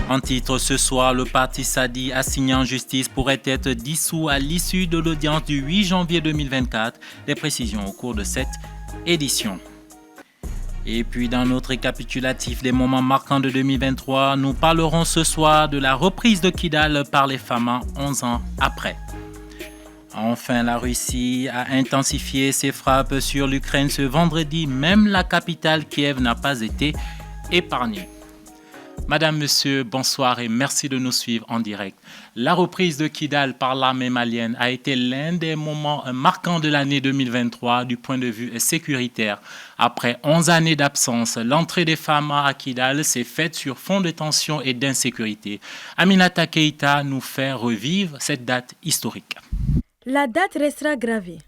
En titre ce soir, le parti Sadi assigné en justice pourrait être dissous à l'issue de l'audience du 8 janvier 2024. Des précisions au cours de cette édition. Et puis dans notre récapitulatif des moments marquants de 2023, nous parlerons ce soir de la reprise de Kidal par les Fama 11 ans après. Enfin, la Russie a intensifié ses frappes sur l'Ukraine ce vendredi. Même la capitale Kiev n'a pas été épargnée. Madame, Monsieur, bonsoir et merci de nous suivre en direct. La reprise de Kidal par l'armée malienne a été l'un des moments marquants de l'année 2023 du point de vue sécuritaire. Après 11 années d'absence, l'entrée des Fama à Kidal s'est faite sur fond de tension et d'insécurité. Aminata Keïta nous fait revivre cette date historique. La date restera gravée.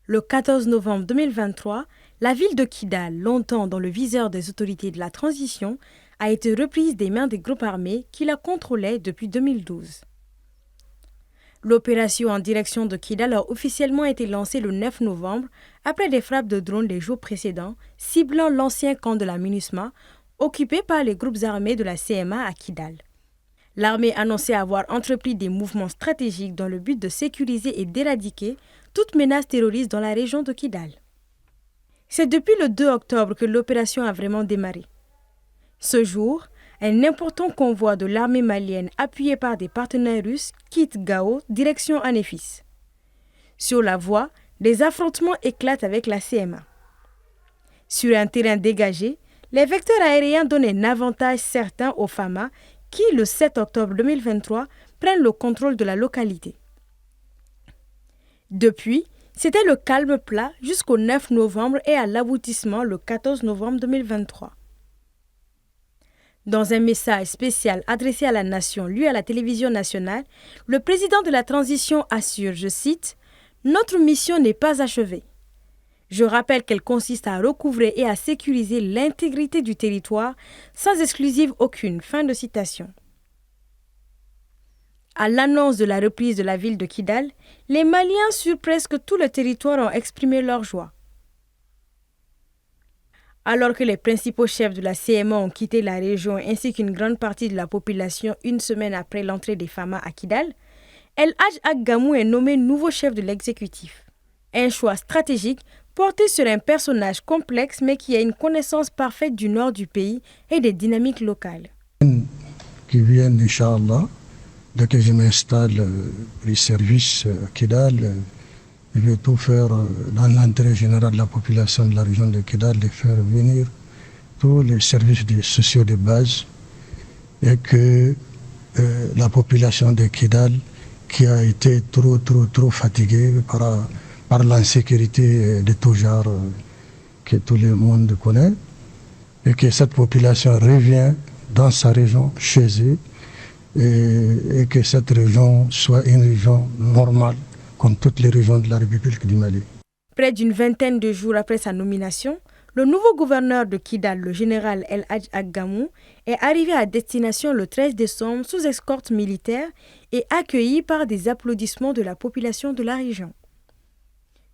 Le 14 novembre 2023, la ville de Kidal, longtemps dans le viseur des autorités de la transition, a été reprise des mains des groupes armés qui la contrôlaient depuis 2012. L'opération en direction de Kidal a officiellement été lancée le 9 novembre après des frappes de drones les jours précédents, ciblant l'ancien camp de la MINUSMA, occupé par les groupes armés de la CMA à Kidal. L'armée annonçait avoir entrepris des mouvements stratégiques dans le but de sécuriser et d'éradiquer toute menace terroriste dans la région de Kidal. C'est depuis le 2 octobre que l'opération a vraiment démarré. Ce jour, un important convoi de l'armée malienne appuyé par des partenaires russes quitte Gao, direction Anéfis. Sur la voie, des affrontements éclatent avec la CMA. Sur un terrain dégagé, les vecteurs aériens donnent un avantage certain aux Fama qui, le 7 octobre 2023, prennent le contrôle de la localité. Depuis, c'était le calme plat jusqu'au 9 novembre et à l'aboutissement le 14 novembre 2023. Dans un message spécial adressé à la nation, lu à la télévision nationale, le président de la transition assure, je cite, « Notre mission n'est pas achevée. Je rappelle qu'elle consiste à recouvrer et à sécuriser l'intégrité du territoire sans exclusive aucune. » Fin de citation. À l'annonce de la reprise de la ville de Kidal, les Maliens sur presque tout le territoire ont exprimé leur joie. Alors que les principaux chefs de la CMA ont quitté la région ainsi qu'une grande partie de la population une semaine après l'entrée des Fama à Kidal, El Hadj Aggamou est nommé nouveau chef de l'exécutif. Un choix stratégique porté sur un personnage complexe mais qui a une connaissance parfaite du nord du pays et des dynamiques locales. Qui viennent, Inch'Allah, dès que je m'installe les services à Kidal, je vais tout faire dans l'intérêt général de la population de la région de Kidal, de faire venir tous les services sociaux de base et que la population de Kidal, qui a été trop fatiguée par l'insécurité de tout genre que tout le monde connaît, et que cette population revient dans sa région, chez eux, et que cette région soit une région normale, comme toutes les régions de la République du Mali. Près d'une vingtaine de jours après sa nomination, le nouveau gouverneur de Kidal, le général El Hadj Aggamou, est arrivé à destination le 13 décembre sous escorte militaire et accueilli par des applaudissements de la population de la région.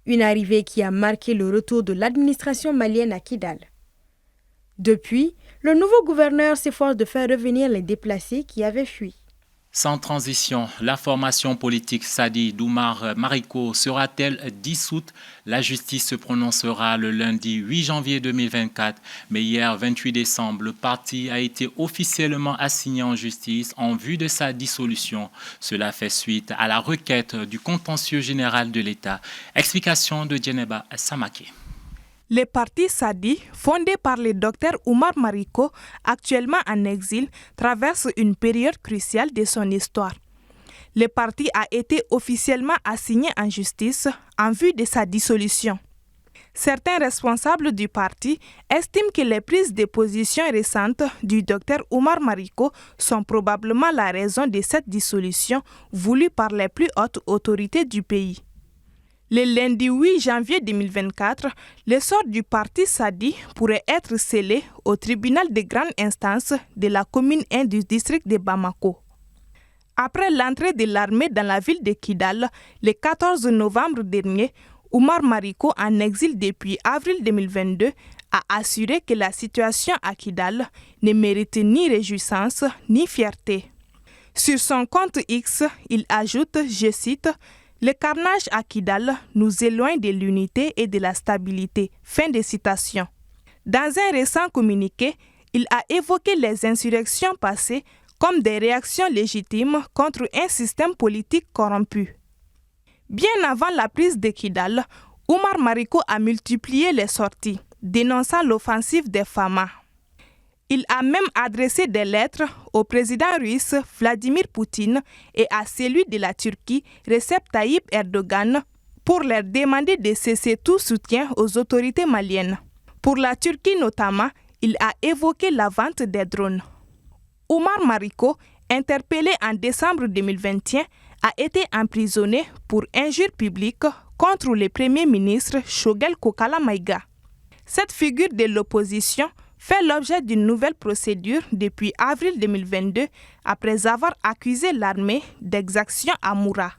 Une arrivée qui a marqué le retour de l'administration malienne à Kidal. Depuis, le nouveau gouverneur s'efforce de faire revenir les déplacés qui avaient fui. Sans transition, la formation politique Sadi d'Oumar Mariko sera-t-elle dissoute? La justice se prononcera le lundi 8 janvier 2024, mais hier 28 décembre, le parti a été officiellement assigné en justice en vue de sa dissolution. Cela fait suite à la requête du contentieux général de l'État. Explication de Djeneba Samake. Le parti Sadi, fondé par le docteur Oumar Mariko, actuellement en exil, traverse une période cruciale de son histoire. Le parti a été officiellement assigné en justice en vue de sa dissolution. Certains responsables du parti estiment que les prises de position récentes du docteur Oumar Mariko sont probablement la raison de cette dissolution voulue par les plus hautes autorités du pays. Le lundi 8 janvier 2024, le sort du parti Sadi pourrait être scellé au tribunal de grande instance de la commune 1 du district de Bamako. Après l'entrée de l'armée dans la ville de Kidal, le 14 novembre dernier, Oumar Mariko, en exil depuis avril 2022, a assuré que la situation à Kidal ne mérite ni réjouissance ni fierté. Sur son compte X, il ajoute, je cite, « Le carnage à Kidal nous éloigne de l'unité et de la stabilité. » Fin de citation. Dans un récent communiqué, il a évoqué les insurrections passées comme des réactions légitimes contre un système politique corrompu. Bien avant la prise de Kidal, Oumar Mariko a multiplié les sorties, dénonçant l'offensive des Fama. Il a même adressé des lettres au président russe Vladimir Poutine et à celui de la Turquie Recep Tayyip Erdogan pour leur demander de cesser tout soutien aux autorités maliennes. Pour la Turquie notamment, il a évoqué la vente des drones. Oumar Mariko, interpellé en décembre 2021, a été emprisonné pour injure publique contre le premier ministre Shogel Kokala Maïga. Cette figure de l'opposition fait l'objet d'une nouvelle procédure depuis avril 2022 après avoir accusé l'armée d'exactions à Moura.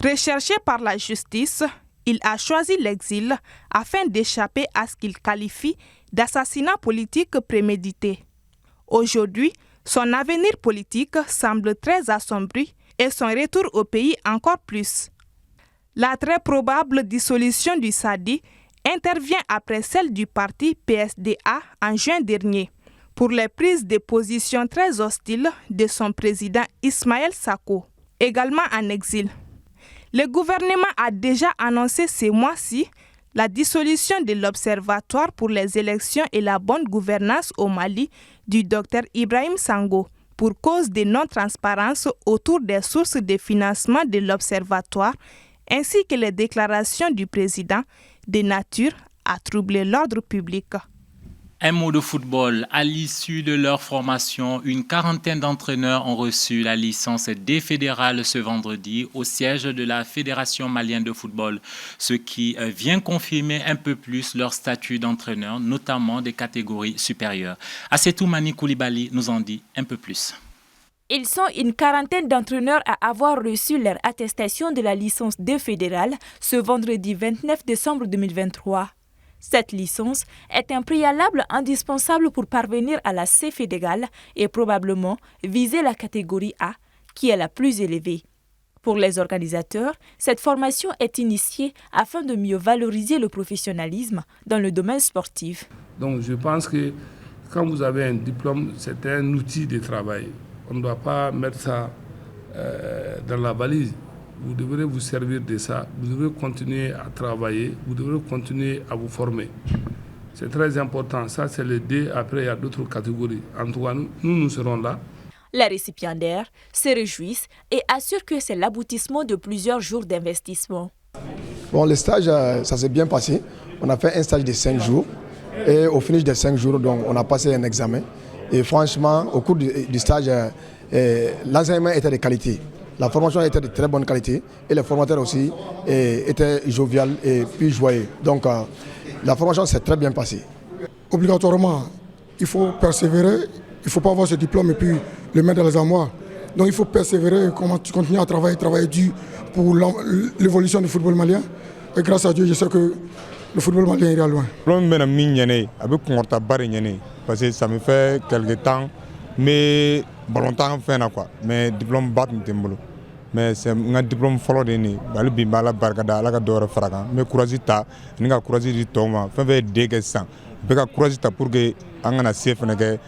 Recherché par la justice, il a choisi l'exil afin d'échapper à ce qu'il qualifie d'assassinat politique prémédité. Aujourd'hui, son avenir politique semble très assombri et son retour au pays encore plus. La très probable dissolution du SADI intervient après celle du parti PSDA en juin dernier, pour les prises de position très hostiles de son président Ismaël Sako, également en exil. Le gouvernement a déjà annoncé ces mois-ci la dissolution de l'Observatoire pour les élections et la bonne gouvernance au Mali du Dr Ibrahim Sango pour cause de non-transparence autour des sources de financement de l'Observatoire ainsi que les déclarations du président de nature à troubler l'ordre public. Un mot de football. À l'issue de leur formation, une quarantaine d'entraîneurs ont reçu la licence D fédérale ce vendredi au siège de la Fédération malienne de football, ce qui vient confirmer un peu plus leur statut d'entraîneur, notamment des catégories supérieures. Assetou Mani Koulibaly nous en dit un peu plus. Ils sont une quarantaine d'entraîneurs à avoir reçu leur attestation de la licence D fédérale ce vendredi 29 décembre 2023. Cette licence est un préalable indispensable pour parvenir à la C fédérale et probablement viser la catégorie A, qui est la plus élevée. Pour les organisateurs, cette formation est initiée afin de mieux valoriser le professionnalisme dans le domaine sportif. Donc je pense que quand vous avez un diplôme, c'est un outil de travail. On ne doit pas mettre ça dans la valise. Vous devrez vous servir de ça, vous devrez continuer à travailler, vous devrez continuer à vous former. C'est très important, ça c'est le D, après il y a d'autres catégories. En tout cas, nous serons là. Les récipiendaires se réjouissent et assurent que c'est l'aboutissement de plusieurs jours d'investissement. Bon, le stage, ça s'est bien passé. On a fait un stage de 5 jours et au finish des 5 jours, donc, on a passé un examen. Et franchement, au cours du stage, l'enseignement était de qualité. La formation était de très bonne qualité et les formateurs aussi étaient joviales et puis joyeux. Donc la formation s'est très bien passée. Obligatoirement, il faut persévérer, il ne faut pas avoir ce diplôme et puis le mettre dans les armoires. Donc il faut persévérer, continuer à travailler dur pour l'évolution du football malien. Et grâce à Dieu, je sais que le football malien ira loin. Parce que ça me fait quelques temps, mais longtemps mais diplôme bat mais c'est un diplôme follow de ni bali bimbala barkada ala ka dora faraga mais courage ta ni ka courage di toma fait dégâts sans be ka courage ta pour que angana sefnege.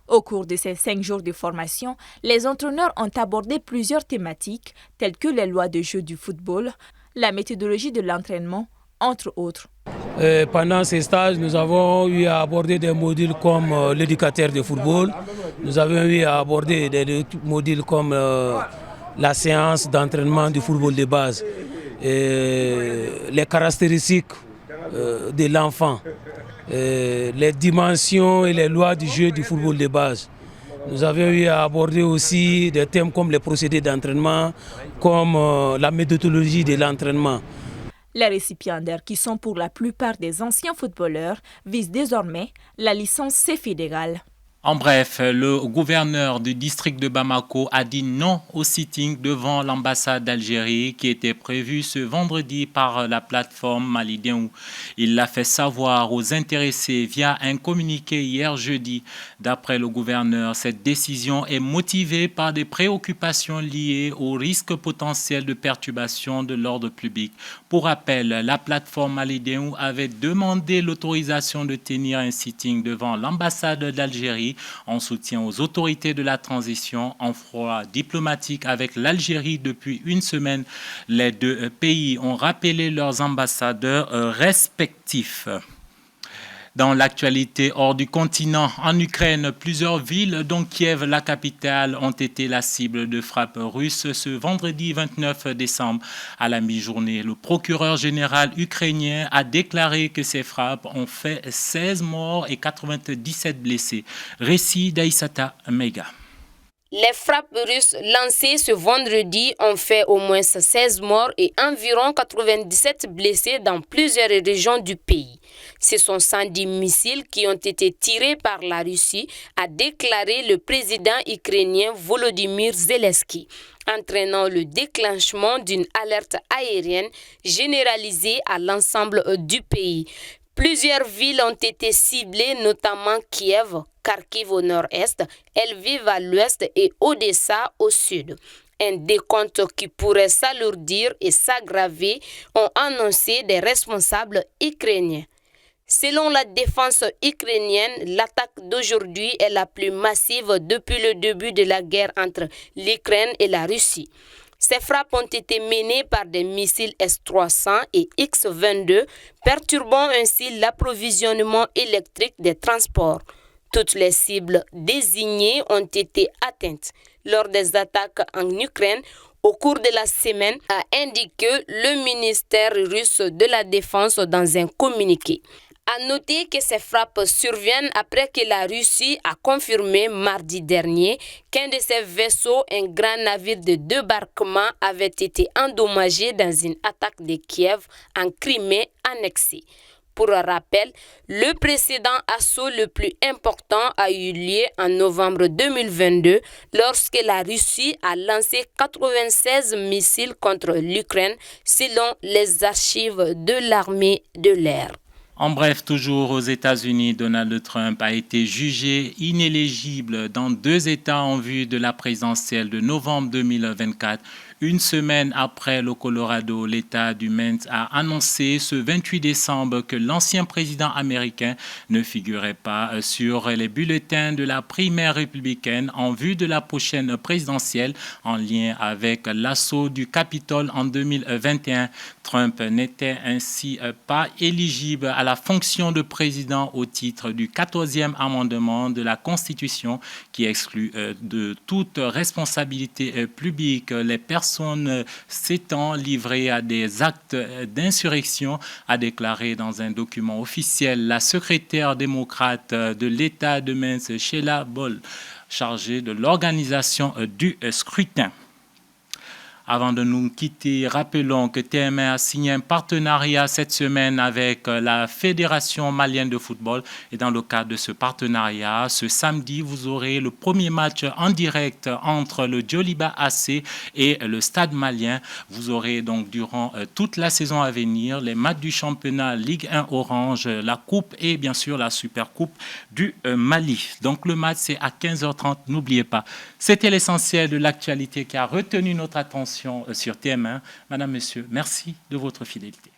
Au cours de ces 5 jours de formation, les entraîneurs ont abordé plusieurs thématiques telles que les lois de jeu du football, la méthodologie de l'entraînement, entre autres. Pendant ces stages, nous avons eu à aborder des modules comme l'éducateur de football. Nous avons eu à aborder des modules comme la séance d'entraînement du football de base, les caractéristiques de l'enfant, les dimensions et les lois du jeu du football de base. Nous avons eu à aborder aussi des thèmes comme les procédés d'entraînement, comme la méthodologie de l'entraînement. Les récipiendaires, qui sont pour la plupart des anciens footballeurs, visent désormais la licence C fédérale. En bref, le gouverneur du district de Bamako a dit non au sitting devant l'ambassade d'Algérie qui était prévu ce vendredi par la plateforme Malideou. Il l'a fait savoir aux intéressés via un communiqué hier jeudi. D'après le gouverneur, cette décision est motivée par des préoccupations liées au risque potentiel de perturbation de l'ordre public. Pour rappel, la plateforme Malideou avait demandé l'autorisation de tenir un sitting devant l'ambassade d'Algérie en soutien aux autorités de la transition en froid diplomatique avec l'Algérie depuis une semaine. Les deux pays ont rappelé leurs ambassadeurs respectifs. Dans l'actualité hors du continent, en Ukraine, plusieurs villes, dont Kiev, la capitale, ont été la cible de frappes russes ce vendredi 29 décembre. À la mi-journée, le procureur général ukrainien a déclaré que ces frappes ont fait 16 morts et 97 blessés. Récit d'Aïssata Mega. Les frappes russes lancées ce vendredi ont fait au moins 16 morts et environ 97 blessés dans plusieurs régions du pays. Ce sont 110 missiles qui ont été tirés par la Russie, a déclaré le président ukrainien Volodymyr Zelensky, entraînant le déclenchement d'une alerte aérienne généralisée à l'ensemble du pays. Plusieurs villes ont été ciblées, notamment Kiev, Kharkiv au nord-est, Lviv à l'ouest et Odessa au sud. Un décompte qui pourrait s'alourdir et s'aggraver ont annoncé des responsables ukrainiens. Selon la défense ukrainienne, l'attaque d'aujourd'hui est la plus massive depuis le début de la guerre entre l'Ukraine et la Russie. Ces frappes ont été menées par des missiles S-300 et X-22, perturbant ainsi l'approvisionnement électrique des transports. Toutes les cibles désignées ont été atteintes lors des attaques en Ukraine au cours de la semaine, a indiqué le ministère russe de la Défense dans un communiqué. À noter que ces frappes surviennent après que la Russie a confirmé mardi dernier qu'un de ses vaisseaux, un grand navire de débarquement, avait été endommagé dans une attaque de Kiev en Crimée annexée. Pour rappel, le précédent assaut le plus important a eu lieu en novembre 2022 lorsque la Russie a lancé 96 missiles contre l'Ukraine selon les archives de l'armée de l'air. En bref, toujours aux États-Unis, Donald Trump a été jugé inéligible dans 2 États en vue de la présidentielle de novembre 2024. Une semaine après le Colorado, l'État du Maine a annoncé ce 28 décembre que l'ancien président américain ne figurait pas sur les bulletins de la primaire républicaine en vue de la prochaine présidentielle en lien avec l'assaut du Capitole en 2021. Trump n'était ainsi pas éligible à la fonction de président au titre du 14e amendement de la Constitution qui exclut de toute responsabilité publique les personnes s'étant livrées à des actes d'insurrection, a déclaré dans un document officiel la secrétaire démocrate de l'État de Maine, Sheila Boll, chargée de l'organisation du scrutin. Avant de nous quitter, rappelons que TM1 a signé un partenariat cette semaine avec la Fédération malienne de football. Et dans le cadre de ce partenariat, ce samedi, vous aurez le premier match en direct entre le Djoliba AC et le Stade malien. Vous aurez donc durant toute la saison à venir les matchs du championnat Ligue 1 Orange, la Coupe et bien sûr la Super Coupe du Mali. Donc le match, c'est à 15h30, n'oubliez pas. C'était l'essentiel de l'actualité qui a retenu notre attention sur TM1. Madame, Monsieur, merci de votre fidélité.